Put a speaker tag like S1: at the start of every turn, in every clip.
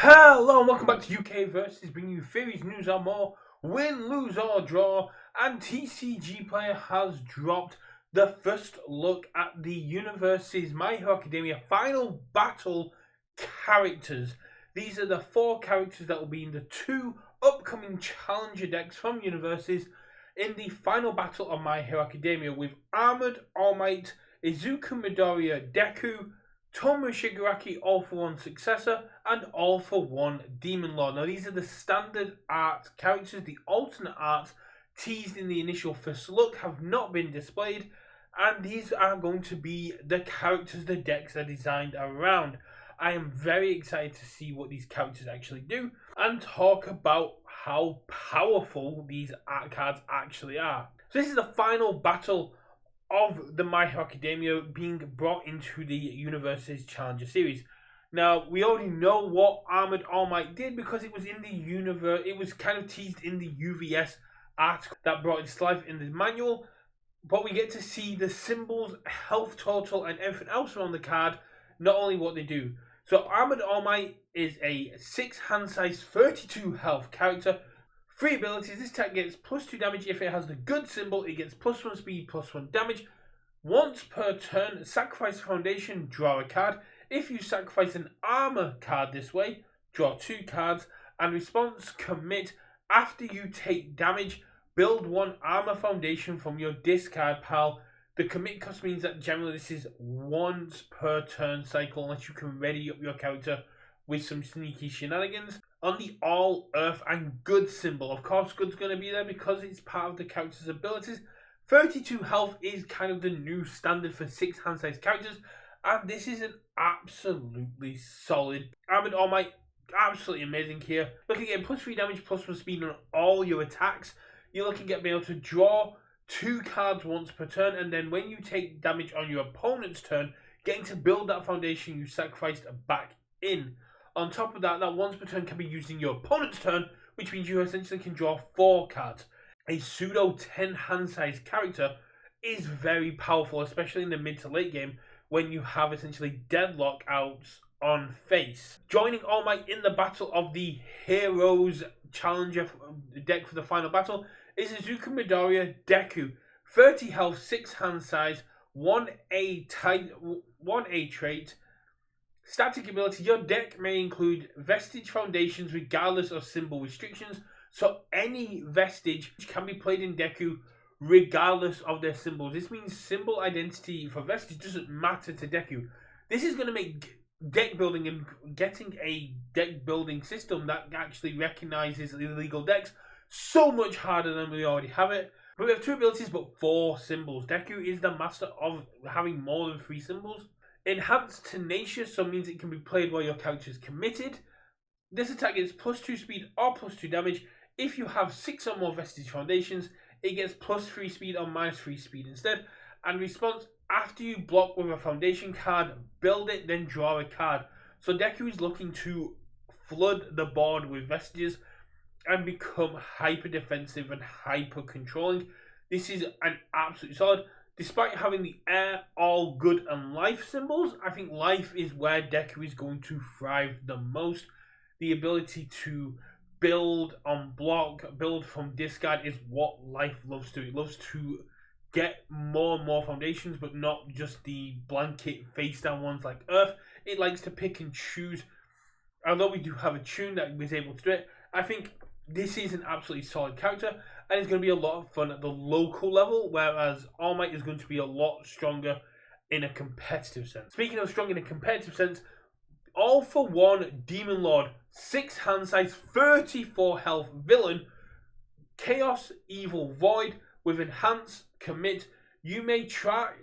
S1: Hello and welcome back to UK Versus, bringing you theories, news and more, win, lose or draw, and TCGplayer has dropped the first look at the Universus My Hero Academia Final Battle characters. These are the 4 characters that will be in the 2 upcoming challenger decks from Universus in the final battle of My Hero Academia, with Armored All Might, Izuku Midoriya, Deku, Tomoe Shigaraki All for One Successor, and All for One Demon Lord. Now these are the standard art characters. The alternate arts teased in the initial first look have not been displayed, and these are going to be the characters the decks are designed around. I am very excited to see what these characters actually do and talk about how powerful these art cards actually are. So this is the final battle of the My Hero Academia being brought into the Universus Challenger Series. Now, we already know what Armored All Might did because it was in the universe. It was kind of teased in the UVS art that brought it to life in the manual. But we get to see the symbols, health total, and everything else around the card, not only what they do. So Armored All Might is a 6 hand size, 32 health character. 3 abilities. This attack gets +2 damage if it has the good symbol. It gets +1 speed, +1 damage. Once per turn, sacrifice a foundation, draw a card. If you sacrifice an armor card this way, draw 2 cards. And response, commit. After you take damage, build 1 armor foundation from your discard pile. The commit cost means that generally this is once per turn cycle, unless you can ready up your character with some sneaky shenanigans. On the all earth and good symbol, of course good's going to be there because it's part of the character's abilities. 32 health is kind of the new standard for 6 hand size characters, and this is an absolutely solid Armored All Might. Absolutely amazing here. Looking at +3 damage, +1 speed on all your attacks. You're looking at being able to draw 2 cards once per turn, and then when you take damage on your opponent's turn, getting to build that foundation you sacrificed back in. On top of that, that once per turn can be used in your opponent's turn, which means you essentially can draw 4 cards. A pseudo 10 hand size character is very powerful, especially in the mid to late game when you have essentially deadlock outs on face. Joining All Might in the battle of the Heroes Challenger deck for the final battle is Izuku Midoriya, Deku. 30 health, 6 hand size, 1A trait. Static ability, your deck may include Vestige Foundations regardless of symbol restrictions. So any Vestige can be played in Deku regardless of their symbols. This means symbol identity for Vestige doesn't matter to Deku. This is going to make deck building and getting a deck building system that actually recognizes illegal decks so much harder than we already have it. But we have 2 abilities but 4 symbols. Deku is the master of having more than 3 symbols. Enhanced Tenacious, so means it can be played while your character is committed. This attack gets +2 speed or +2 damage. If you have 6 or more Vestige Foundations, it gets +3 speed or -3 speed instead. And response, after you block with a foundation card, build it, then draw a card. So Deku is looking to flood the board with Vestiges and become hyper defensive and hyper controlling. This is an absolute solid. Despite having the air, all, good, and life symbols, I think life is where Deku is going to thrive the most. The ability to build on block, build from discard is what life loves to do. It loves to get more and more foundations, but not just the blanket face down ones like Earth. It likes to pick and choose. Although we do have a tune that was able to do it, I think this is an absolutely solid character, and it's going to be a lot of fun at the local level, whereas All Might is going to be a lot stronger in a competitive sense. Speaking of strong in a competitive sense, All for One Demon Lord, 6 hand size, 34 health villain, Chaos Evil Void with Enhance, Commit. You may try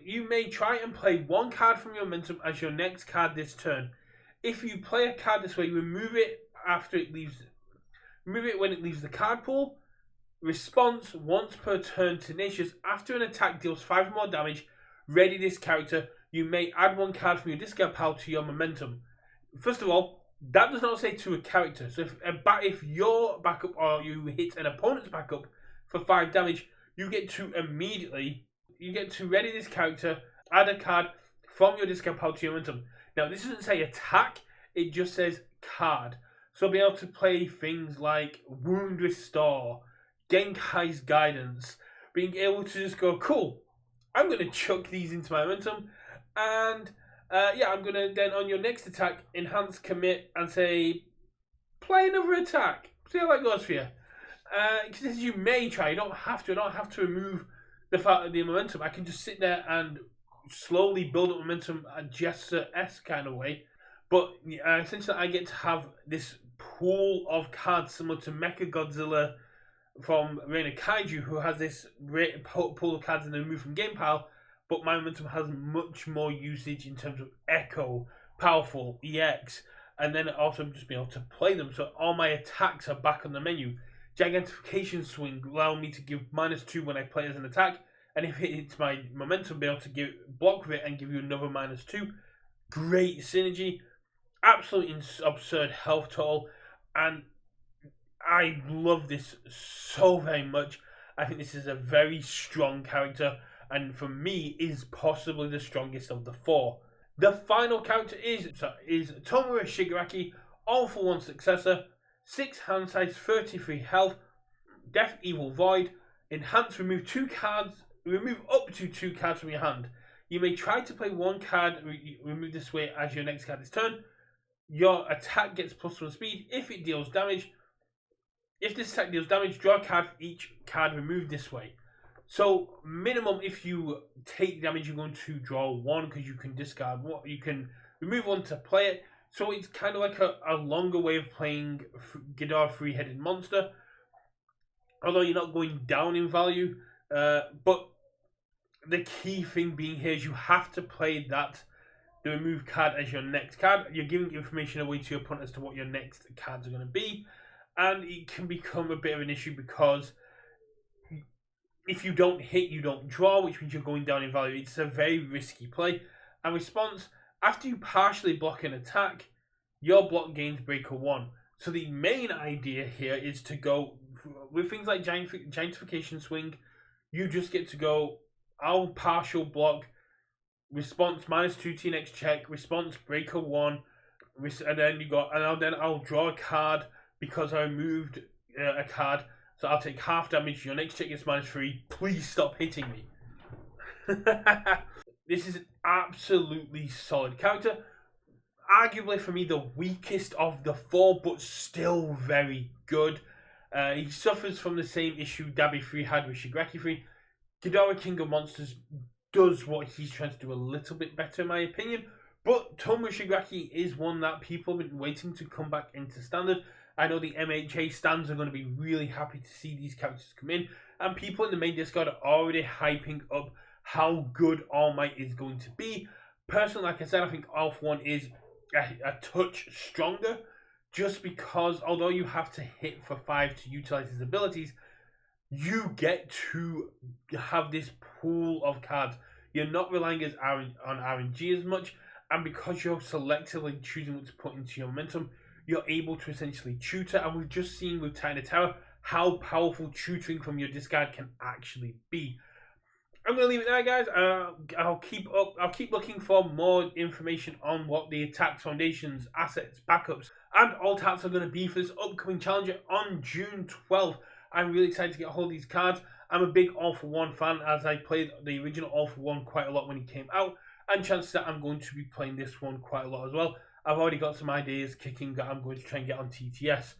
S1: and play 1 card from your momentum as your next card this turn. If you play a card this way, remove it after it leaves. Remove it when it leaves the card pool. Response, once per turn, Tenacious. After an attack deals 5 more damage, ready this character. You may add 1 card from your discard pile to your momentum. First of all, that does not say to a character. So if your backup or you hit an opponent's backup for 5 damage, you get to ready this character, add a card from your discard pile to your momentum. Now, this doesn't say attack, it just says card. So I'll be able to play things like Wound Restore, Genkai's Guidance, being able to just go, cool, I'm going to chuck these into my momentum, and yeah, I'm going to then on your next attack, enhance commit, and say, play another attack. See how that goes for you. Because you may try, you don't have to. I don't have to remove the momentum. I can just sit there and slowly build up momentum a Gesture-esque kind of way. But essentially, I get to have this pool of cards similar to Mecha Godzilla from Reign of Kaiju, who has this pool of cards and then remove from game pile. But my momentum has much more usage in terms of Echo, Powerful, EX, and then also just being able to play them. So all my attacks are back on the menu. Gigantification Swing allow me to give -2 when I play as an attack, and if it hits my momentum, be able to block with it and give you another -2. Great synergy, absolutely absurd health total, and I love this so very much. I think this is a very strong character, and for me is possibly the strongest of the 4. The final character is Tomura Shigaraki, All for One successor, 6 hand size, 33 health, Death Evil Void, enhance, remove up to 2 cards from your hand. You may try to play 1 card, remove this way as your next card is turn. Your attack gets +1 speed. If it deals damage, if this attack deals damage, draw a card for each card removed this way. So minimum, if you take damage, you're going to draw 1 because you can discard 1. You can remove 1 to play it. So it's kind of like a longer way of playing Ghidorah 3-headed monster. Although you're not going down in value. But the key thing being here is you have to play the remove card as your next card. You're giving information away to your opponent as to what your next cards are going to be. And it can become a bit of an issue because if you don't hit, you don't draw, which means you're going down in value. It's a very risky play. And response, after you partially block an attack, your block gains Breaker 1. So the main idea here is to go, with things like Gigantification Swing, you just get to go, I'll partial block, response -2 to your next check, response Breaker 1, and then you got, and then I'll draw a card because I removed a card. So I'll take half damage. Your next check is -3. Please stop hitting me. This is an absolutely solid character. Arguably for me the weakest of the 4, but still very good. He suffers from the same issue Dabi 3 had with Shigaraki 3. Ghidorah King of Monsters does what he's trying to do a little bit better in my opinion. But Tomura Shigaraki is one that people have been waiting to come back into standard. I know the MHA stands are going to be really happy to see these characters come in. And people in the main Discord are already hyping up how good All Might is going to be. Personally, like I said, I think All for One is a touch stronger. Just because, although you have to hit for 5 to utilize his abilities, you get to have this pool of cards. You're not relying on RNG as much. And because you're selectively choosing what to put into your momentum, you're able to essentially tutor. And we've just seen with Titan Tower how powerful tutoring from your discard can actually be. I'm going to leave it there, guys. I'll keep looking for more information on what the attacks, foundations, assets, backups, and alt arts are going to be for this upcoming challenger on June 12th. I'm really excited to get a hold of these cards. I'm a big All for One fan, as I played the original All for One quite a lot when it came out, and chances that I'm going to be playing this one quite a lot as well. I've already got some ideas kicking that I'm going to try and get on TTS.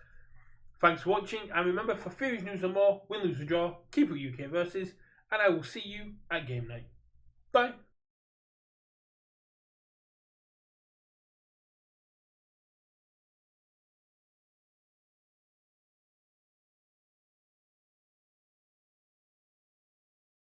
S1: Thanks for watching, and remember, for Theories, News and more, win, lose or draw, keep it UK Versus, and I will see you at game night. Bye.